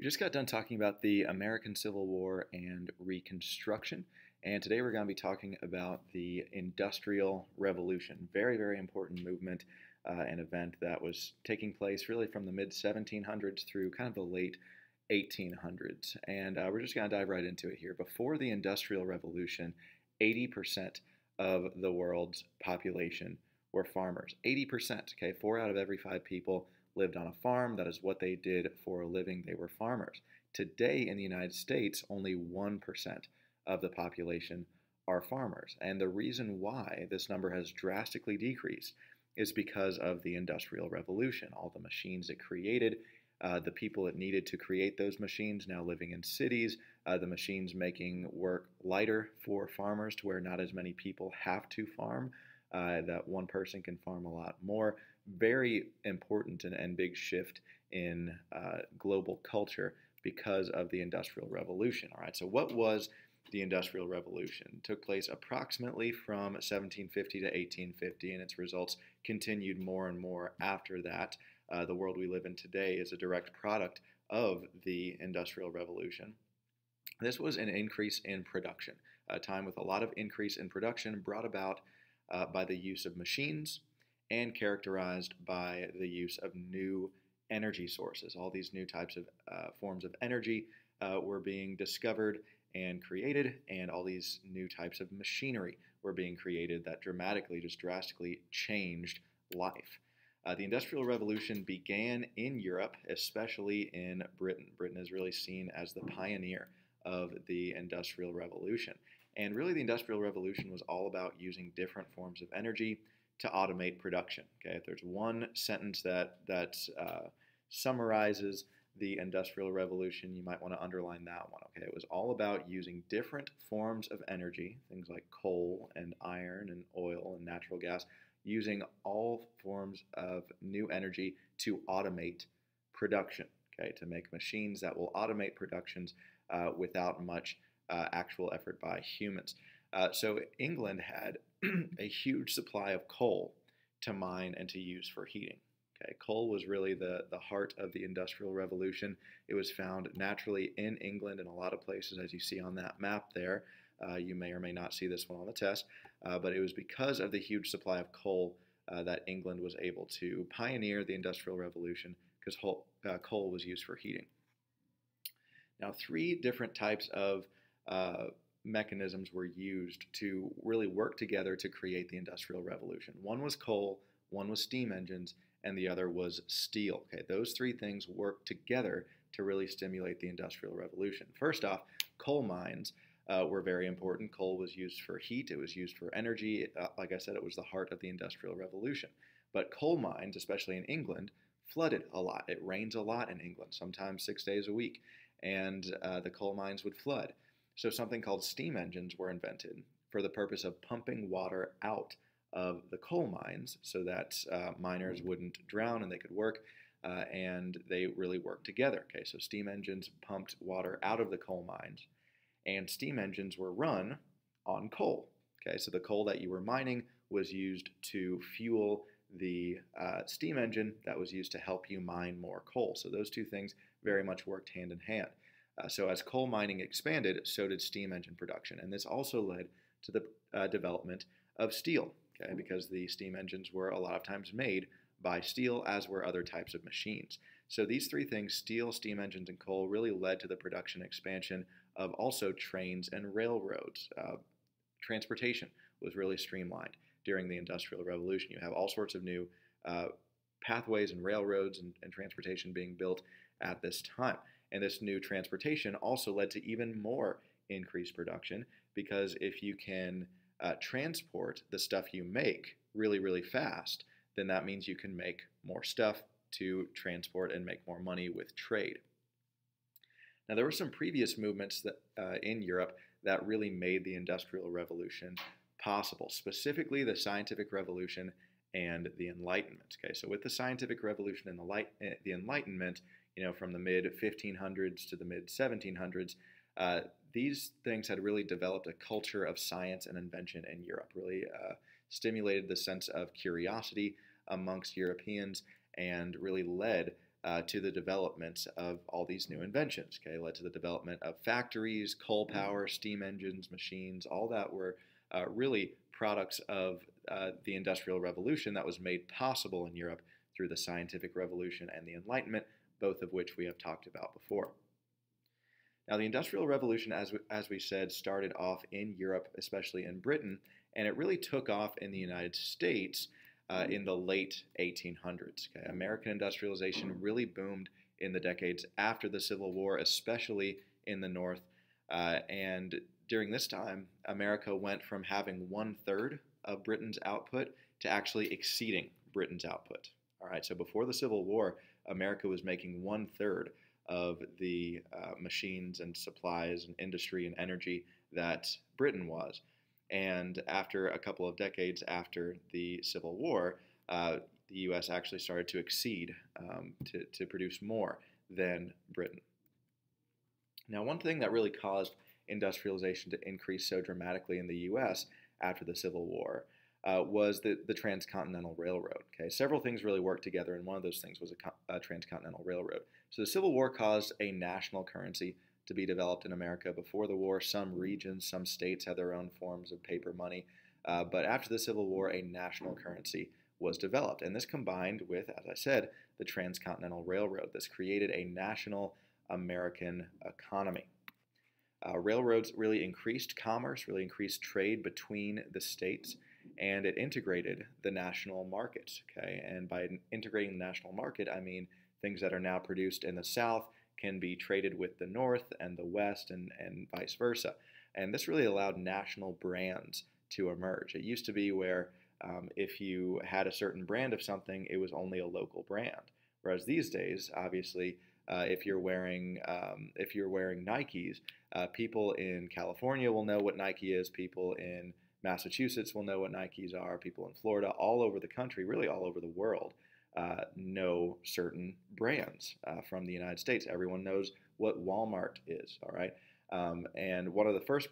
We just got done talking about the American Civil War and Reconstruction, and today we're going to be talking about the Industrial Revolution. Very, very important movement and event that was taking place really from the mid 1700s through kind of the late 1800s. And we're just going to dive right into it here. Before the Industrial Revolution, 80% of the world's population were farmers. 80%, okay? 4 out of every 5 people lived on a farm. That is what they did for a living. They were farmers. Today in the United States, only 1% of the population are farmers. And the reason why this number has drastically decreased is because of the Industrial Revolution. All the machines it created, the people it needed to create those machines now living in cities, the machines making work lighter for farmers to where not as many people have to farm, that one person can farm a lot more. Very important and big shift in global culture because of the Industrial Revolution. All right, so what was the Industrial Revolution? It took place approximately from 1750 to 1850, and its results continued more and more after that. The world we live in today is a direct product of the Industrial Revolution. This was an increase in production, a time with a lot of increase in production brought about by the use of machines and characterized by the use of new energy sources. All these new types of forms of energy were being discovered and created, and all these new types of machinery were being created that drastically changed life. The Industrial Revolution began in Europe, especially in Britain. Britain is really seen as the pioneer of the Industrial Revolution. And really, the Industrial Revolution was all about using different forms of energy to automate production. Okay, if there's one sentence that summarizes the Industrial Revolution, you might want to underline that one. Okay, it was all about using different forms of energy, things like coal and iron and oil and natural gas, using all forms of new energy to automate production. Okay, to make machines that will automate productions without much actual effort by humans. So England had a huge supply of coal to mine and to use for heating. Okay, coal was really the heart of the Industrial Revolution. It was found naturally in England in a lot of places, as you see on that map there. You may or may not see this one on the test, but it was because of the huge supply of coal that England was able to pioneer the Industrial Revolution, because coal was used for heating. Now, 3 different types of mechanisms were used to really work together to create the Industrial Revolution. One was coal, one was steam engines, and the other was steel. Okay, those 3 things worked together to really stimulate the Industrial Revolution. First off, coal mines were very important. Coal was used for heat, it was used for energy. Like I said, it was the heart of the Industrial Revolution. But coal mines, especially in England, flooded a lot. It rains a lot in England, sometimes 6 days a week, and the coal mines would flood. So something called steam engines were invented for the purpose of pumping water out of the coal mines so that miners wouldn't drown and they could work, and they really worked together. Okay, so steam engines pumped water out of the coal mines, and steam engines were run on coal. Okay, so the coal that you were mining was used to fuel the steam engine that was used to help you mine more coal. So those 2 things very much worked hand in hand. So as coal mining expanded, so did steam engine production. And this also led to the development of steel, okay, because the steam engines were a lot of times made by steel, as were other types of machines. So these 3 things, steel, steam engines, and coal, really led to the production expansion of also trains and railroads. Transportation was really streamlined during the Industrial Revolution. You have all sorts of new pathways and railroads and transportation being built at this time. And this new transportation also led to even more increased production, because if you can transport the stuff you make really, really fast, then that means you can make more stuff to transport and make more money with trade. Now, there were some previous movements that, in Europe that really made the Industrial Revolution possible, specifically the Scientific Revolution and the Enlightenment. Okay, so with the Scientific Revolution and the Enlightenment, from the mid-1500s to the mid-1700s, these things had really developed a culture of science and invention in Europe, really stimulated the sense of curiosity amongst Europeans, and really led to the development of all these new inventions. Okay, led to the development of factories, coal power, steam engines, machines. All that were really products of the Industrial Revolution that was made possible in Europe through the Scientific Revolution and the Enlightenment, both of which we have talked about before. Now, the Industrial Revolution, as we said, started off in Europe, especially in Britain, and it really took off in the United States in the late 1800s. Okay? American industrialization really boomed in the decades after the Civil War, especially in the North. And during this time, America went from having 1/3 of Britain's output to actually exceeding Britain's output. All right, so before the Civil War, America was making 1/3 of the machines and supplies and industry and energy that Britain was. And after a couple of decades after the Civil War, the U.S. actually started to exceed, to produce more than Britain. Now, one thing that really caused industrialization to increase so dramatically in the U.S. after the Civil War was the Trans-Continental Railroad. Okay, several things really worked together, and one of those things was a Trans-Continental Railroad. So the Civil War caused a national currency to be developed in America. Before the war, some regions, some states had their own forms of paper money, but after the Civil War, a national currency was developed, and this combined with, as I said, the Trans-Continental Railroad. This created a national American economy. Railroads really increased commerce, really increased trade between the states, and it integrated the national markets. Okay, and by integrating the national market, I mean things that are now produced in the South can be traded with the North and the West, and vice versa. And this really allowed national brands to emerge. It used to be where if you had a certain brand of something, it was only a local brand. Whereas these days, obviously, if you're wearing Nikes, people in California will know what Nike is. People in Massachusetts will know what Nikes are. People in Florida, all over the country, really all over the world, know certain brands from the United States. Everyone knows what Walmart is, all right? And one of the first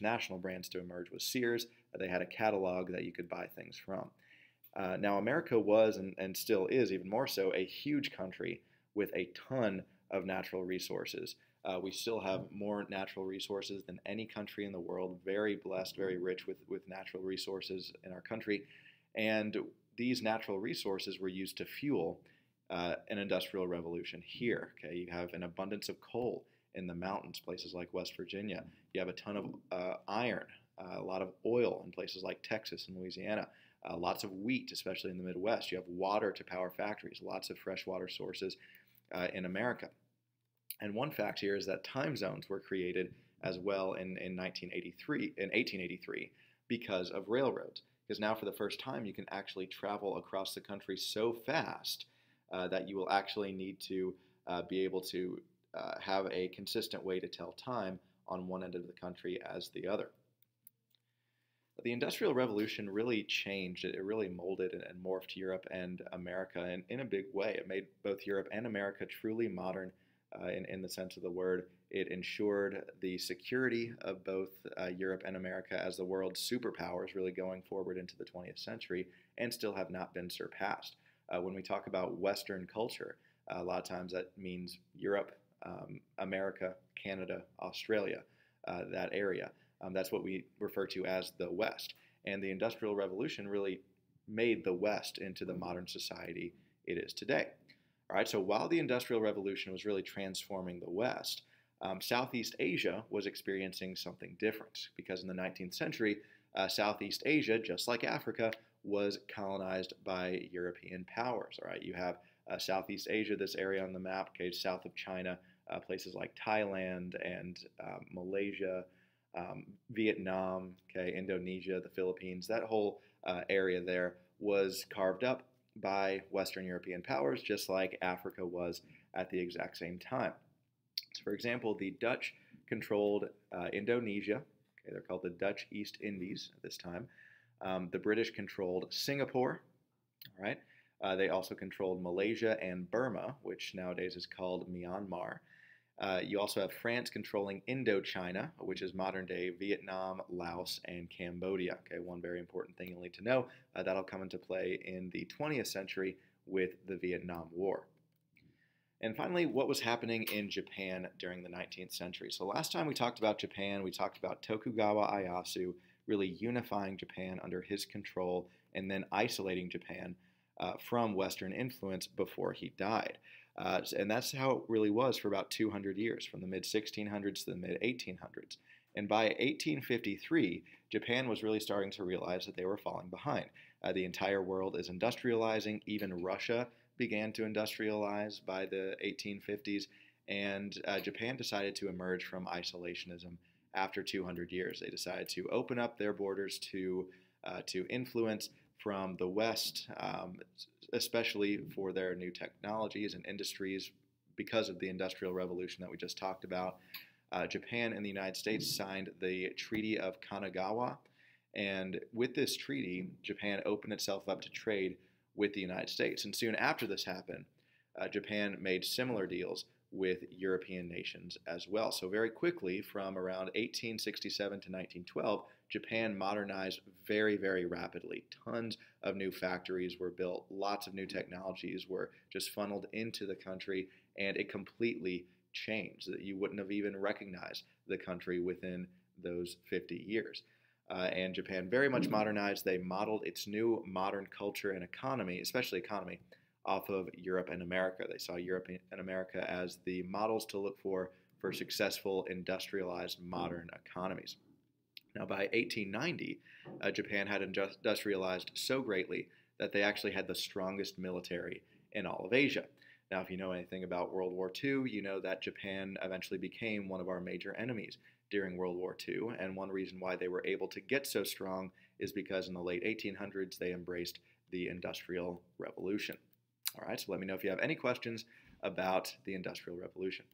national brands to emerge was Sears. They had a catalog that you could buy things from. Now, America was, and still is even more so, a huge country with a ton of natural resources. We still have more natural resources than any country in the world. Very blessed, very rich with natural resources in our country. And these natural resources were used to fuel an industrial revolution here. Okay, you have an abundance of coal in the mountains, places like West Virginia. You have a ton of iron, a lot of oil in places like Texas and Louisiana. Lots of wheat, especially in the Midwest. You have water to power factories, lots of freshwater sources in America. And one fact here is that time zones were created as well in 1883 because of railroads. Because now for the first time you can actually travel across the country so fast that you will actually need to be able to have a consistent way to tell time on one end of the country as the other. The Industrial Revolution really changed it. It really molded and morphed Europe and America in a big way. It made both Europe and America truly modern in the sense of the word. It ensured the security of both Europe and America as the world's superpowers really going forward into the 20th century and still have not been surpassed. When we talk about Western culture, a lot of times that means Europe, America, Canada, Australia, that area. That's what we refer to as the West. And the Industrial Revolution really made the West into the modern society it is today. All right, so while the Industrial Revolution was really transforming the West, Southeast Asia was experiencing something different because in the 19th century, Southeast Asia, just like Africa, was colonized by European powers. All right, you have Southeast Asia, this area on the map, okay, south of China, places like Thailand and Malaysia, Vietnam, okay, Indonesia, the Philippines, that whole area there was carved up by Western European powers, just like Africa was at the exact same time. So, for example, the Dutch controlled Indonesia. Okay, they're called the Dutch East Indies at this time. The British controlled Singapore. All right. They also controlled Malaysia and Burma, which nowadays is called Myanmar. You also have France controlling Indochina, which is modern-day Vietnam, Laos, and Cambodia. Okay, one very important thing you'll need to know, that'll come into play in the 20th century with the Vietnam War. And finally, what was happening in Japan during the 19th century. So last time we talked about Japan, we talked about Tokugawa Ieyasu really unifying Japan under his control and then isolating Japan from Western influence before he died. And that's how it really was for about 200 years, from the mid 1600s to the mid 1800s. And by 1853, Japan was really starting to realize that they were falling behind. The entire world is industrializing. Even Russia began to industrialize by the 1850s. And Japan decided to emerge from isolationism after 200 years. They decided to open up their borders to influence from the West, especially for their new technologies and industries because of the Industrial Revolution that we just talked about. Japan and the United States signed the Treaty of Kanagawa, and with this treaty, Japan opened itself up to trade with the United States. And soon after this happened, Japan made similar deals with European nations as well. So very quickly, from around 1867 to 1912, Japan modernized very, very rapidly. Tons of new factories were built, lots of new technologies were just funneled into the country, and it completely changed. That you wouldn't have even recognized the country within those 50 years. And Japan very much modernized. They modeled its new modern culture and economy, especially economy, off of Europe and America. They saw Europe and America as the models to look for successful, industrialized, modern economies. Now, by 1890, Japan had industrialized so greatly that they actually had the strongest military in all of Asia. Now, if you know anything about World War II, you know that Japan eventually became one of our major enemies during World War II, and one reason why they were able to get so strong is because in the late 1800s they embraced the Industrial Revolution. All right, so let me know if you have any questions about the Industrial Revolution.